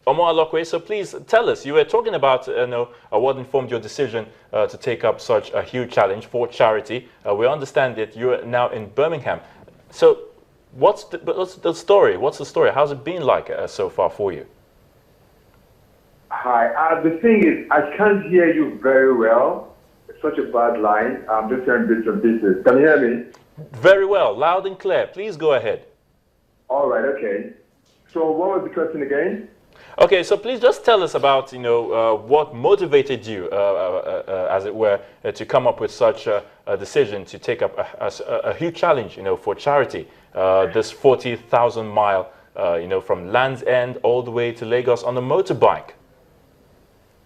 Omar Alokwe, so please tell us, you were talking about what informed your decision to take up such a huge challenge for charity. We understand that you're now in Birmingham. So what's the story? What's the story? How's it been like so far for you? Hi, the thing is, I can't hear you very well. It's such a bad line. I'm just hearing bits and pieces. Can you hear me? Very well, loud and clear. Please go ahead. All right, okay. So what was the question again? Okay, so please just tell us about, what motivated you, as it were, to come up with such a decision to take up a huge challenge, for charity, this 40,000 mile, from Land's End all the way to Lagos on a motorbike.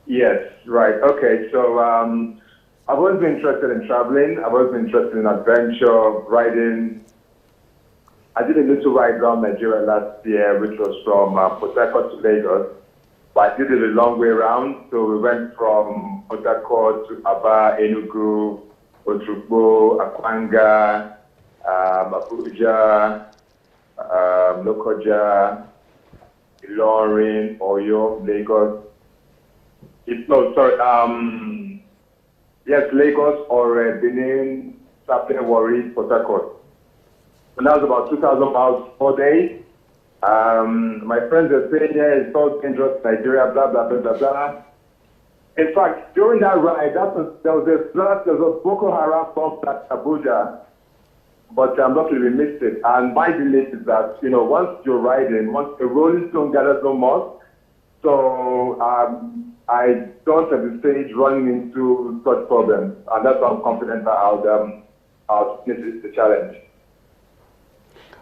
Yes, right. Okay, so I've always been interested in traveling. I've always been interested in adventure, riding. I did a little ride around Nigeria last year, which was from Port Harcourt to Lagos. But I did it a long way around. So we went from Port Harcourt to Aba, Enugu, Otrugbo, Akwanga, Abuja, Lokoja, Ilorin, Oyo, Lagos. Yes, Lagos or Benin, Sapele, Warri, Port Harcourt. And that was about 2,000 miles 4 days. My friends are saying, yeah, it's so dangerous, Nigeria, blah, blah, blah, blah, blah. In fact, during that ride, there was a Boko Haram bomb at Abuja, but luckily we missed it. And my belief is that, once you're riding, once the rolling stone gathers no more, so I don't at the stage running into such problems. And that's why I'm confident that I'll finish the challenge.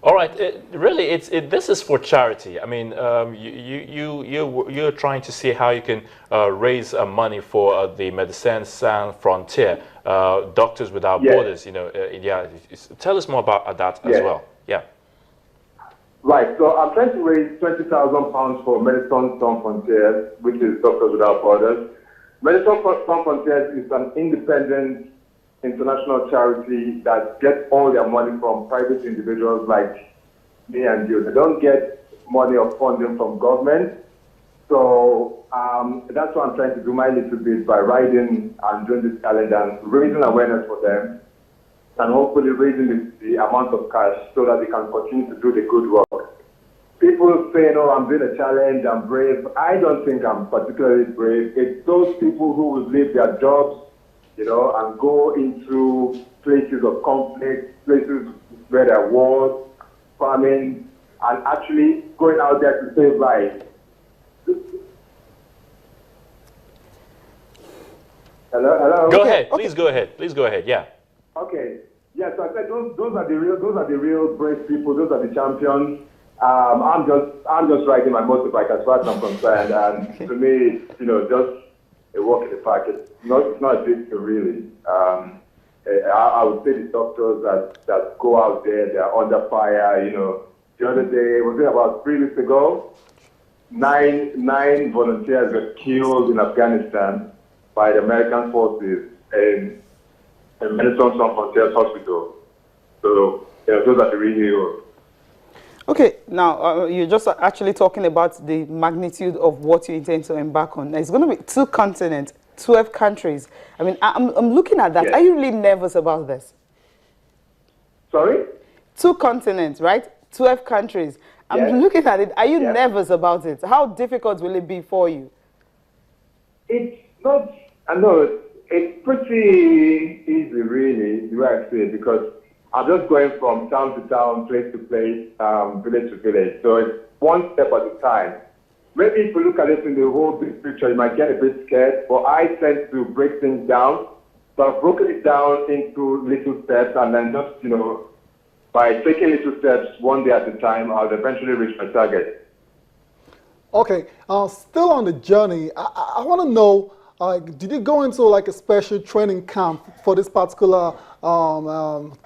All right, really, this is for charity. I mean, you're trying to see how you can raise money for the Médecins Sans Frontières, Doctors Without Borders. Tell us more about that as well. Yeah. Right. So I'm trying to raise £20,000 for Médecins Sans Frontières, which is Doctors Without Borders. Médecins Sans Frontières is an independent international charity that gets all their money from private individuals like me and you. They don't get money or funding from government. So that's what I'm trying to do my little bit by riding and doing this challenge and raising awareness for them and hopefully raising the amount of cash so that they can continue to do the good work. People say, no, I'm doing a challenge, I'm brave. I don't think I'm particularly brave. It's those people who will leave their jobs, and go into places of conflict, places where there are wars, famine, and actually going out there to save lives. Hello? Go ahead, please go ahead, yeah. Okay, yeah, so I said those are the real brave people, those are the champions. I'm just riding my motorbike as far as I'm concerned, and to me, just a walk in the park. It's not a big deal, really. I would say the doctors that go out there, they're under fire. The other day, was it about 3 weeks ago? Nine volunteers were killed in Afghanistan by the American forces in Médecins Sans Frontières hospital. So those are the real heroes. Okay, now you're just actually talking about the magnitude of what you intend to embark on. It's going to be 2 continents, 12 countries. I mean, I'm looking at that. Yes. Are you really nervous about this? Sorry? 2 continents, right? 12 countries. I'm looking at it. Are you nervous about it? How difficult will it be for you? It's not, I know, it's pretty easy, really, the way I see it, because I'm just going from town to town, place to place, village to village. So it's one step at a time. Maybe if you look at it in the whole big picture, you might get a bit scared, but I tend to break things down. So I've broken it down into little steps, and then just, by taking little steps one day at a time, I'll eventually reach my target. Okay, still on the journey, I want to know, did you go into like a special training camp for this particular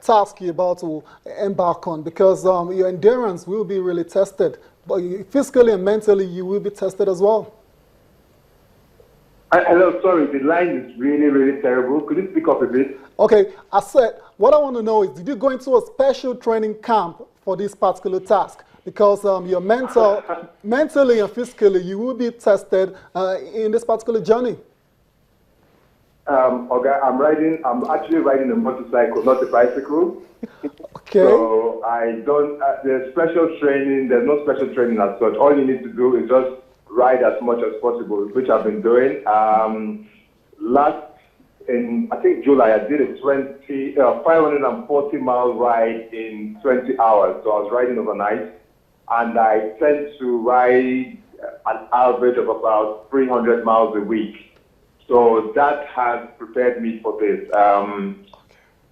task you're about to embark on? Because your endurance will be really tested, but physically and mentally you will be tested as well. Hello, sorry, the line is really, really terrible. Could you speak up a bit? Okay, I said, what I want to know is, did you go into a special training camp for this particular task? because your mentally and physically, you will be tested in this particular journey. Okay, I'm actually riding a motorcycle, not a bicycle. Okay. So I don't, there's no special training as such. All you need to do is just ride as much as possible, which I've been doing. In, I think July, I did a 540-mile ride in 20 hours. So I was riding overnight, and I tend to ride an average of about 300 miles a week. So that has prepared me for this.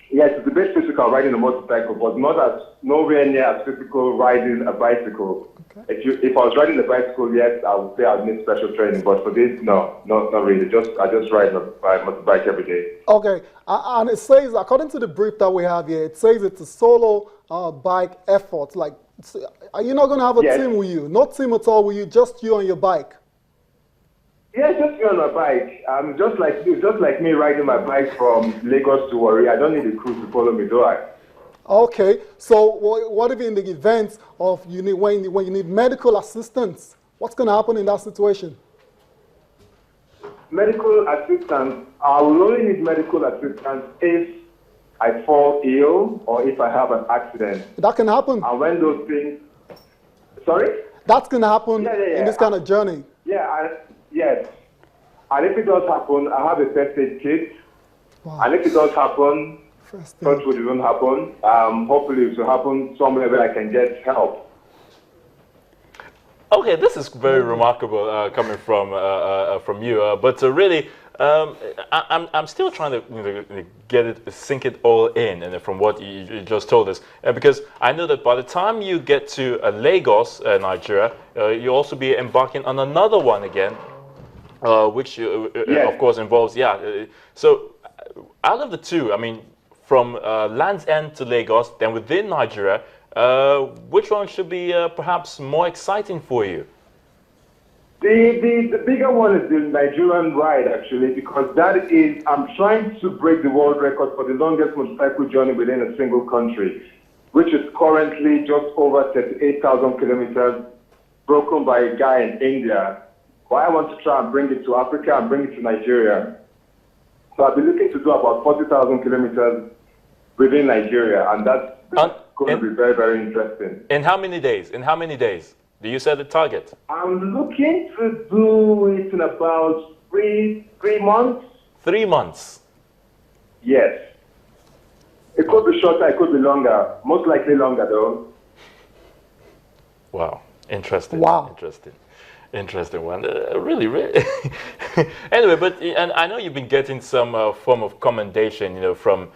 Yes, it's a bit physical riding a motorcycle, but nowhere near as physical riding a bicycle. Okay. If I was riding a bicycle, yes, I would say I'd need special training. But for this, no, not really. I just ride my motorbike every day. Okay, and it says, according to the brief that we have here, it says it's a solo bike effort. Like, are you not going to have a team with you? No team at all with you, just you on your bike? Yeah, just me on my bike. Just like me riding my bike from Lagos to Warri. I don't need a crew to follow me, do I? Okay, so what if in the event of when you need medical assistance? What's going to happen in that situation? Medical assistance, I will only need medical assistance if I fall ill or if I have an accident. That can happen. And when those things... Sorry? That's going to happen in this kind of journey. Yeah, yes. And if it does happen, I have a first aid kit. Wow. And if it does happen, touch wood, it won't happen. Hopefully it will happen somewhere where I can get help. Okay, this is very remarkable coming from you. But really, I'm still trying to sink it all in, and from what you just told us, because I know that by the time you get to Lagos, Nigeria, you'll also be embarking on another one again, which of course involves so out of the two, I mean, from Land's End to Lagos, then within Nigeria, which one should be perhaps more exciting for you? The bigger one is the Nigerian ride, actually, because that is, I'm trying to break the world record for the longest motorcycle journey within a single country, which is currently just over 38,000 kilometers, broken by a guy in India. But I want to try and bring it to Africa and bring it to Nigeria. So I've been looking to do about 40,000 kilometers within Nigeria, and that's going to be very, very interesting. In how many days? In how many days? Do you set a target? I'm looking to do it in about three months. 3 months? Yes. It could be shorter, it could be longer. Most likely longer, though. Wow. Interesting. Wow. Interesting one. Really. Anyway, and I know you've been getting some form of commendation, from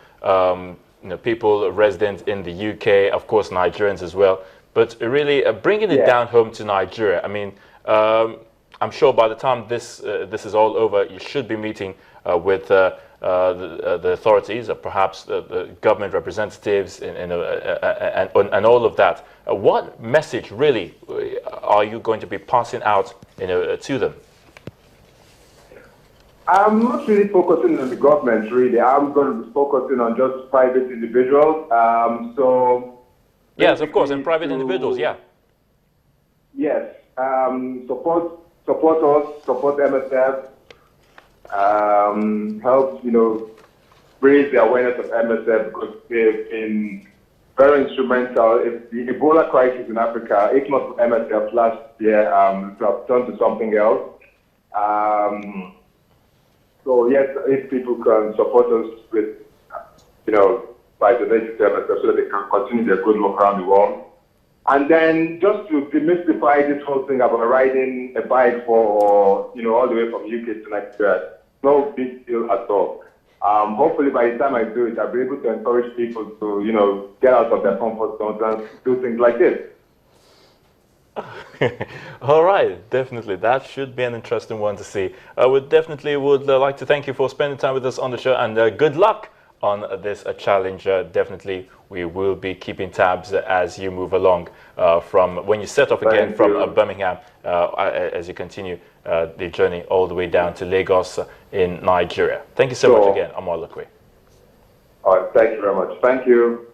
people resident in the UK, of course, Nigerians as well. But really, bringing it down home to Nigeria, I mean, I'm sure by the time this is all over, you should be meeting with the authorities, or perhaps the government representatives, and all of that. What message really are you going to be passing out, to them? I'm not really focusing on the government, really. I'm going to be focusing on just private individuals. Yes, of course, and private individuals, yeah. Yes, support us, support MSF, help, raise the awareness of MSF, because they've been very instrumental. If the Ebola crisis in Africa, if not for MSF last year, to have turned to something else. So yes, if people can support us with, by donating to MSF so that they can continue their good work around the world. And then just to demystify this whole thing about riding a bike for, all the way from UK to Nigeria, no big deal at all. Hopefully by the time I do it, I'll be able to encourage people to, get out of their comfort zones and do things like this. All right, definitely. That should be an interesting one to see. We definitely would like to thank you for spending time with us on the show, and good luck on this challenge. Definitely, we will be keeping tabs as you move along from when you set off again from Birmingham, as you continue the journey all the way down to Lagos in Nigeria. Thank you so much again. I'm Alokwe. All right, thank you very much. Thank you.